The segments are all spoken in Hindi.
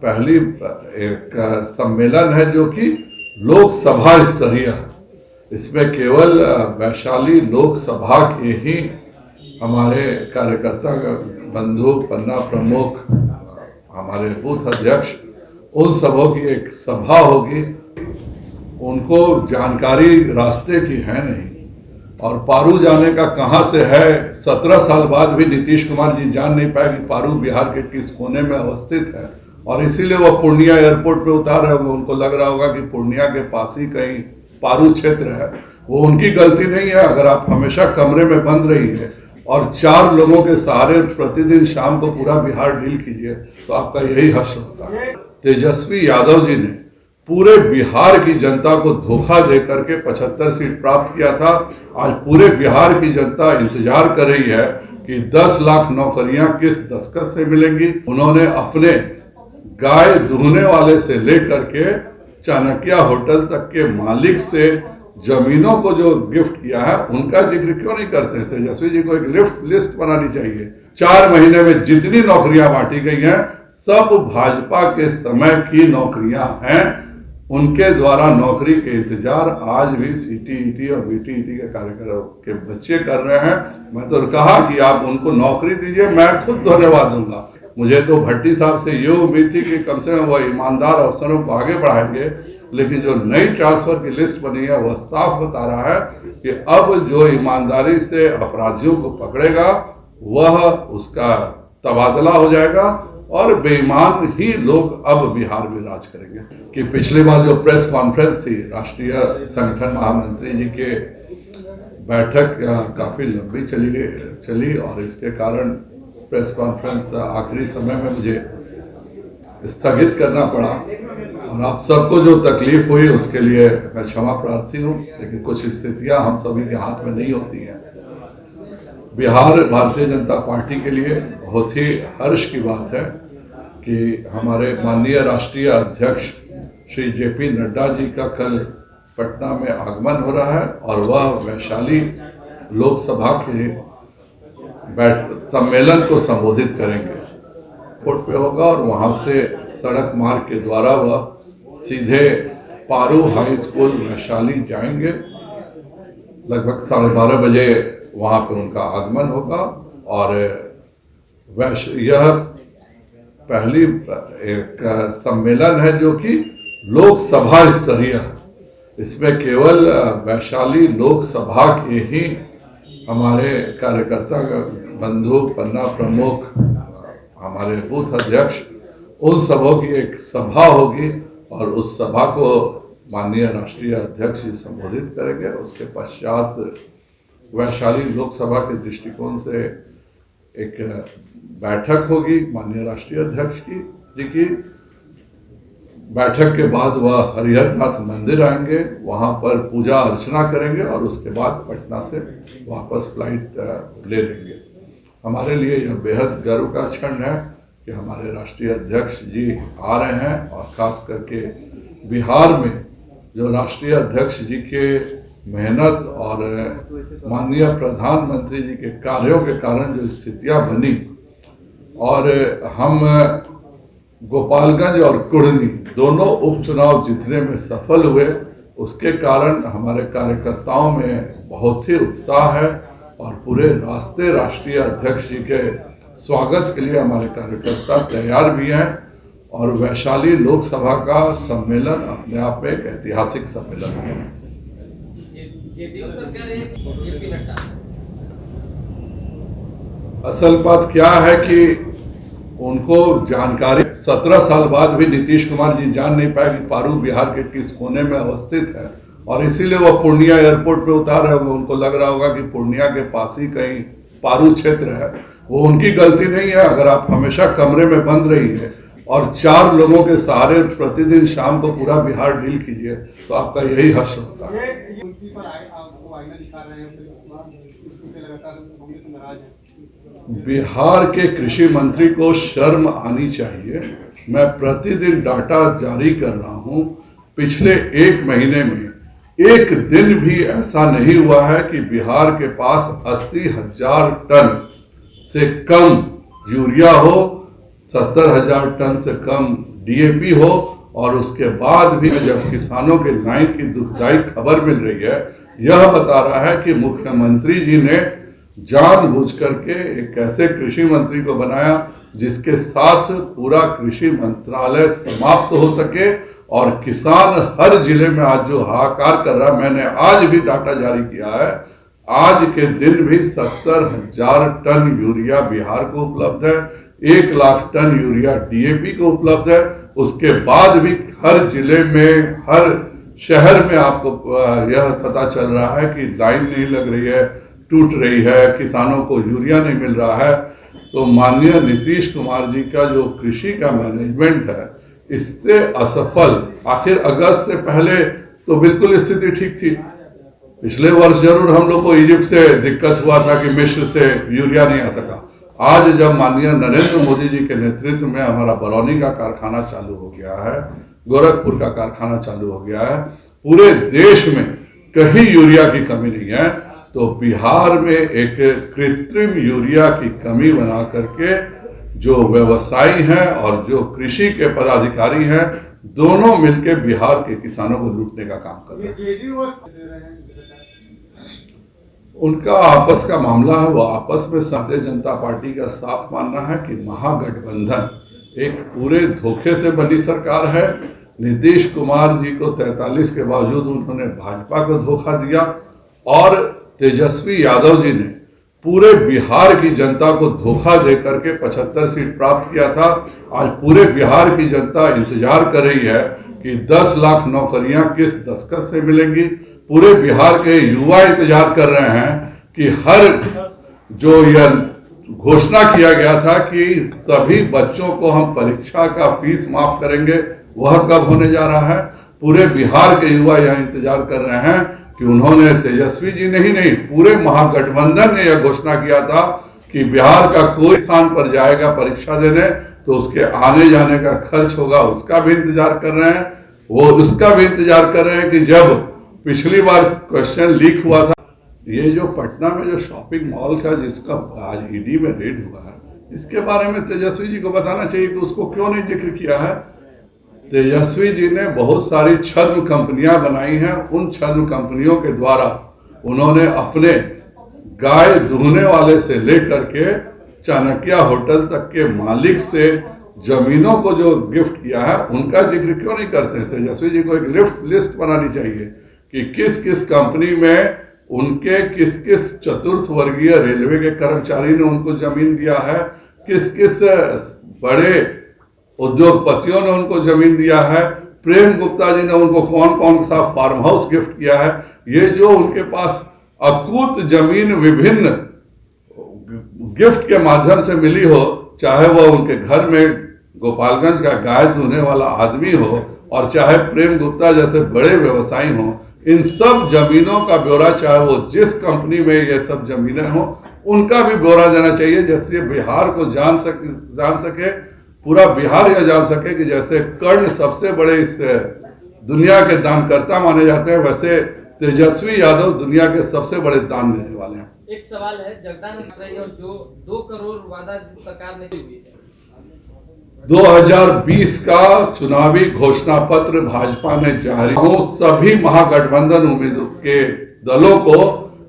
पहली एक सम्मेलन है जो कि लोकसभा स्तरीय है। इसमें केवल वैशाली लोकसभा के ही हमारे कार्यकर्ता बंधु, पन्ना प्रमुख, हमारे बूथ अध्यक्ष, उन सबों की एक सभा होगी। उनको जानकारी रास्ते की है नहीं और पारू जाने का कहाँ से है। 17 साल बाद भी नीतीश कुमार जी जान नहीं पाए कि पारू बिहार के किस कोने में अवस्थित है, और इसीलिए वो पूर्णिया एयरपोर्ट पे उतार रहे होंगे। उनको लग रहा होगा कि पूर्णिया के पास ही कहीं पारू क्षेत्र है। वो उनकी गलती नहीं है। अगर आप हमेशा कमरे में बंद रही है और 4 लोगों के सहारे प्रतिदिन शाम को पूरा बिहार डील कीजिए तो आपका यही हश्र होता है। तेजस्वी यादव जी ने पूरे बिहार की जनता को धोखा दे करके 75 सीट प्राप्त किया था। आज पूरे बिहार की जनता इंतजार कर रही है कि 10 लाख नौकरियां किस दस्तखत से मिलेंगी। उन्होंने अपने गाय दूहने वाले से लेकर के चाणक्य होटल तक के मालिक से जमीनों को जो गिफ्ट किया है उनका जिक्र क्यों नहीं करते। तेजस्वी जी को एक लिस्ट बनानी चाहिए। 4 महीने में जितनी नौकरियां बांटी गई हैं सब भाजपा के समय की नौकरियां हैं। उनके द्वारा नौकरी के इंतजार आज भी सीटीईटी और बीटीईटी के कार्यक्रम के बच्चे कर रहे हैं। मैं तो कहा कि आप उनको नौकरी दीजिए, मैं खुद धन्यवाद दूंगा। मुझे तो भट्टी साहब से ये उम्मीद थी कि कम से कम वो ईमानदार अफसरों को आगे बढ़ाएंगे, लेकिन जो नई ट्रांसफर की लिस्ट बनी है वह साफ बता रहा है कि अब जो ईमानदारी से अपराधियों को पकड़ेगा वह उसका तबादला हो जाएगा और बेईमान ही लोग अब बिहार में राज करेंगे। कि पिछली बार जो प्रेस कॉन्फ्रेंस थी राष्ट्रीय संगठन महामंत्री जी के बैठक काफी लंबी चली और इसके कारण प्रेस कॉन्फ्रेंस आखिरी समय में मुझे स्थगित करना पड़ा और आप सबको जो तकलीफ हुई उसके लिए मैं क्षमा प्रार्थी हूँ। लेकिन कुछ स्थितियां हम सभी के हाथ में नहीं होती हैं। बिहार भारतीय जनता पार्टी के लिए बहुत ही हर्ष की बात है कि हमारे माननीय राष्ट्रीय अध्यक्ष श्री जेपी नड्डा जी का कल पटना में आगमन हो रहा है और वह वैशाली लोकसभा के सम्मेलन को संबोधित करेंगे। एयरपोर्ट पे होगा और वहां से सड़क मार्ग के द्वारा वह सीधे पारू हाई स्कूल वैशाली जाएंगे। लगभग 12:30 बजे वहां पे उनका आगमन होगा और यह पहली एक सम्मेलन है जो कि लोकसभा स्तरीय है। इसमें केवल वैशाली लोकसभा के ही हमारे कार्यकर्ता बंधु, पन्ना प्रमुख, हमारे बूथ अध्यक्ष, उन सबों की एक सभा होगी और उस सभा को माननीय राष्ट्रीय अध्यक्ष जी संबोधित करेंगे। उसके पश्चात वैशाली लोकसभा के दृष्टिकोण से एक बैठक होगी माननीय राष्ट्रीय अध्यक्ष जी की। बैठक के बाद वह हरिहरनाथ मंदिर आएंगे, वहां पर पूजा अर्चना करेंगे और उसके बाद पटना से वापस फ्लाइट ले लेंगे। हमारे लिए यह बेहद गर्व का क्षण है कि हमारे राष्ट्रीय अध्यक्ष जी आ रहे हैं और खास करके बिहार में जो राष्ट्रीय अध्यक्ष जी के मेहनत और माननीय प्रधानमंत्री जी के कार्यों के कारण जो स्थितियां बनी और हम गोपालगंज और कुढ़नी दोनों उपचुनाव जीतने में सफल हुए, उसके कारण हमारे कार्यकर्ताओं में बहुत ही उत्साह है और पूरे रास्ते राष्ट्रीय अध्यक्ष जी के स्वागत के लिए हमारे कार्यकर्ता तैयार भी हैं। और वैशाली लोकसभा का सम्मेलन अपने आप में एक ऐतिहासिक सम्मेलन है। असल बात क्या है कि उनको जानकारी 17 साल बाद भी नीतीश कुमार जी जान नहीं पाए कि पारू बिहार के किस कोने में अवस्थित है, और इसीलिए वो पूर्णिया एयरपोर्ट पे उतार रहे होंगे। उनको लग रहा होगा कि पूर्णिया के पास ही कहीं पारू क्षेत्र है। वो उनकी गलती नहीं है। अगर आप हमेशा कमरे में बंद रही है और 4 लोगों के सहारे प्रतिदिन शाम को पूरा बिहार डील कीजिए तो आपका यही हश्र होता है। बिहार के कृषि मंत्री को शर्म आनी चाहिए। मैं प्रतिदिन डाटा जारी कर रहा हूं। पिछले 1 महीने में एक दिन भी ऐसा नहीं हुआ है कि बिहार के पास 80,000 टन से कम यूरिया हो, 70,000 टन से कम डीएपी हो, और उसके बाद भी जब किसानों के लाइन की दुखदाई खबर मिल रही है, यह बता रहा है कि मुख्यमंत्री जी ने जानबूझ करके एक ऐसे कृषि मंत्री को बनाया जिसके साथ पूरा कृषि मंत्रालय समाप्त हो सके, और किसान हर जिले में आज जो हाहाकार कर रहा है, मैंने आज भी डाटा जारी किया है, आज के दिन भी 70,000 टन यूरिया बिहार को उपलब्ध है, 1 लाख टन यूरिया डीएपी को उपलब्ध है। उसके बाद भी हर जिले में, हर शहर में आपको यह पता चल रहा है कि लाइन नहीं लग रही है, टूट रही है, किसानों को यूरिया नहीं मिल रहा है। तो माननीय नीतीश कुमार जी का जो कृषि का मैनेजमेंट है, इससे असफल, आखिर अगस्त से पहले तो बिल्कुल स्थिति ठीक थी। पिछले वर्ष जरूर हम लोग को इजिप्ट से दिक्कत हुआ था कि मिस्र से यूरिया नहीं आ सका। आज जब माननीय नरेंद्र मोदी जी के नेतृत्व में हमारा बरौनी का कारखाना चालू हो गया है, गोरखपुर का कारखाना चालू हो गया है, पूरे देश में कहीं यूरिया की कमी नहीं है, तो बिहार में एक कृत्रिम यूरिया की कमी बना करके जो व्यवसायी हैं और जो कृषि के पदाधिकारी हैं, दोनों मिलकर बिहार के किसानों को लूटने का काम कर रहे हैं। उनका आपस का मामला है, वो आपस में भारतीय जनता पार्टी का साफ मानना है कि महागठबंधन एक पूरे धोखे से बनी सरकार है। नीतीश कुमार जी को 43 के बावजूद उन्होंने भाजपा को धोखा दिया, और तेजस्वी यादव जी ने पूरे बिहार की जनता को धोखा देकर के 75 सीट प्राप्त किया था। आज पूरे बिहार की जनता इंतजार कर रही है कि 10 लाख नौकरियां किस दस्तखत से मिलेंगी। पूरे बिहार के युवा इंतजार कर रहे हैं कि हर जो यह घोषणा किया गया था कि सभी बच्चों को हम परीक्षा का फीस माफ करेंगे, वह कब होने जा रहा है। पूरे बिहार के युवा यह इंतजार कर रहे हैं कि उन्होंने, तेजस्वी जी ने ही नहीं, पूरे महागठबंधन ने यह घोषणा किया था कि बिहार का कोई स्थान पर जाएगा परीक्षा देने तो उसके आने जाने का खर्च होगा, उसका भी इंतजार कर रहे हैं। वो उसका भी इंतजार कर रहे हैं कि जब पिछली बार क्वेश्चन लीक हुआ था, ये जो पटना में जो शॉपिंग मॉल का जिसका आज ईडी में रेड हुआ है, इसके बारे में तेजस्वी जी को बताना चाहिए कि उसको क्यों नहीं जिक्र किया है। तेजस्वी जी ने बहुत सारी छद्म कंपनियां बनाई हैं, उन छद्म कंपनियों के द्वारा उन्होंने अपने गाय दूहने वाले से लेकर के चाणक्य होटल तक के मालिक से जमीनों को जो गिफ्ट किया है, उनका जिक्र क्यों नहीं करते। तेजस्वी जी को एक लिस्ट बनानी चाहिए कि किस किस कंपनी में उनके किस किस चतुर्थ वर्गीय रेलवे के कर्मचारी ने उनको जमीन दिया है, किस किस बड़े उद्योगपतियों ने उनको जमीन दिया है, प्रेम गुप्ता जी ने उनको कौन कौन सा फार्म हाउस गिफ्ट किया है। ये जो उनके पास अकूत जमीन विभिन्न गिफ्ट के माध्यम से मिली हो, चाहे वो उनके घर में गोपालगंज का गाय दूहने वाला आदमी हो और चाहे प्रेम गुप्ता जैसे बड़े व्यवसायी हो, इन सब जमीनों का ब्यौरा, चाहे वो जिस कंपनी में ये सब जमीनें हो, उनका भी ब्यौरा देना चाहिए, जैसे बिहार को जान सके, पूरा बिहार यह जान सके कि जैसे कर्ण सबसे बड़े इस दुनिया के दानकर्ता माने जाते हैं, वैसे तेजस्वी यादव दुनिया के सबसे बड़े दान देने वाले हैं। एक सवाल है, जगदान और जो 2 करोड़ वादा सरकार ने की हुई है, 2020 का चुनावी घोषणा पत्र भाजपा ने जारी हो सभी महागठबंधन उम्मीदवारों के दलों को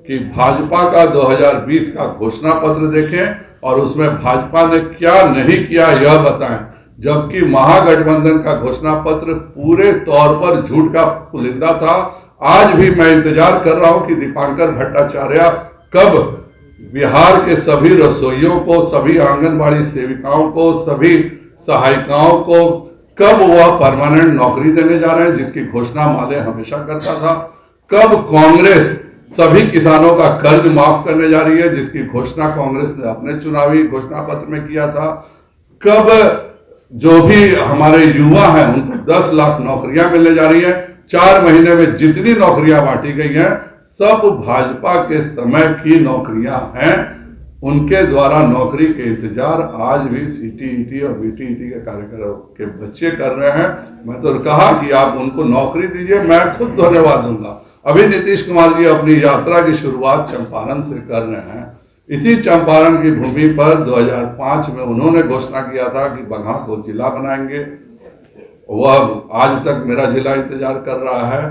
कि भाजपा का 2020 का घोषणा पत्र देखें और उसमें भाजपा ने क्या नहीं किया यह बताएं। जबकि महागठबंधन का घोषणा पत्र पूरे तौर पर झूठ का पुलिंदा था। आज भी मैं इंतजार कर रहा हूं कि दीपांकर भट्टाचार्य कब बिहार के सभी रसोइयों को, सभी आंगनबाड़ी सेविकाओं को, सभी सहायिकाओं को कब वह परमानेंट नौकरी देने जा रहे हैं जिसकी घोषणा माले हमेशा करता था। कब कांग्रेस सभी किसानों का कर्ज माफ करने जा रही है जिसकी घोषणा कांग्रेस ने अपने चुनावी घोषणा पत्र में किया था। कब जो भी हमारे युवा हैं उनको 10 लाख नौकरियां मिलने जा रही हैं। 4 महीने में जितनी नौकरियां बांटी गई हैं सब भाजपा के समय की नौकरियां हैं। उनके द्वारा नौकरी के इंतजार आज भी सीटीईटी और बीटीईटी के कार्यक्रम के बच्चे कर रहे हैं। मैं तो कहा कि आप उनको नौकरी दीजिए, मैं खुद धन्यवाद दूंगा। अभी नीतीश कुमार जी अपनी यात्रा की शुरुआत चंपारण से कर रहे हैं। इसी चंपारण की भूमि पर 2005 में उन्होंने घोषणा किया था कि बगहा को जिला बनाएंगे। वह आज तक मेरा जिला इंतजार कर रहा है।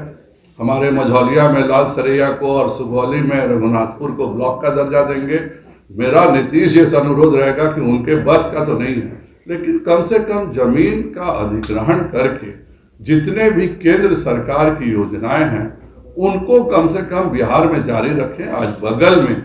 हमारे मझौलिया में लाल सरैया को और सुगौली में रघुनाथपुर को ब्लॉक का दर्जा देंगे। मेरा नीतीश ये अनुरोध रहेगा कि उनके बस का तो नहीं है, लेकिन कम से कम जमीन का अधिग्रहण करके जितने भी केंद्र सरकार की योजनाएं हैं उनको कम से कम बिहार में जारी रखें। आज बगल में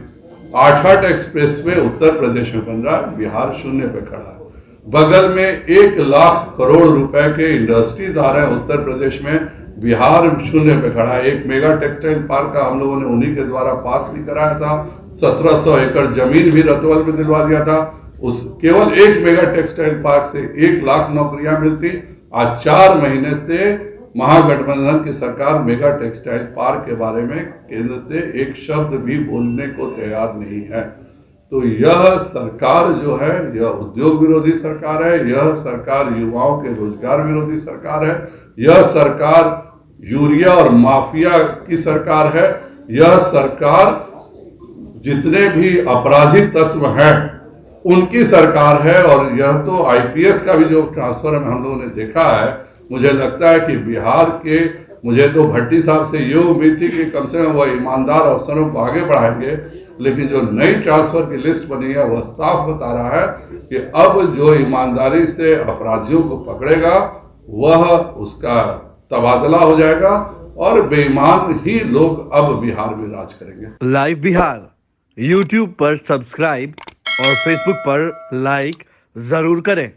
8-8 एक्सप्रेसवे उत्तर प्रदेश में बन रहा है, बिहार शून्य पे खड़ा है। बगल में 1 लाख करोड़ रुपए के इंडस्ट्रीज आ रहे हैं उत्तर प्रदेश में, बिहार शून्य पे खड़ा है। एक मेगा टेक्सटाइल पार्क का हम लोगों ने उन्हीं के द्वारा पास भी कराया था, 1700 एकड़ जमीन भी रतवल में दिलवा दिया था। उस केवल एक मेगा टेक्सटाइल पार्क से 1 लाख नौकरियां मिलती। आज 4 महीने से महागठबंधन की सरकार मेगा टेक्सटाइल पार्क के बारे में केंद्र से एक शब्द भी बोलने को तैयार नहीं है। तो यह सरकार जो है यह उद्योग विरोधी सरकार है, यह सरकार युवाओं के रोजगार विरोधी सरकार है, यह सरकार यूरिया और माफिया की सरकार है, यह सरकार जितने भी आपराधिक तत्व हैं उनकी सरकार है। और यह तो आईपीएस का भी जो ट्रांसफर हम लोगों ने देखा है, मुझे लगता है कि बिहार के, मुझे तो भट्टी साहब से ये उम्मीद थी कि कम से कम वह ईमानदार अफसरों को आगे बढ़ाएंगे, लेकिन जो नई ट्रांसफर की लिस्ट बनी है वह साफ बता रहा है कि अब जो ईमानदारी से अपराधियों को पकड़ेगा वह उसका तबादला हो जाएगा और बेईमान ही लोग अब बिहार में राज करेंगे। लाइव बिहार यूट्यूब पर सब्सक्राइब और फेसबुक पर लाइक जरूर करें।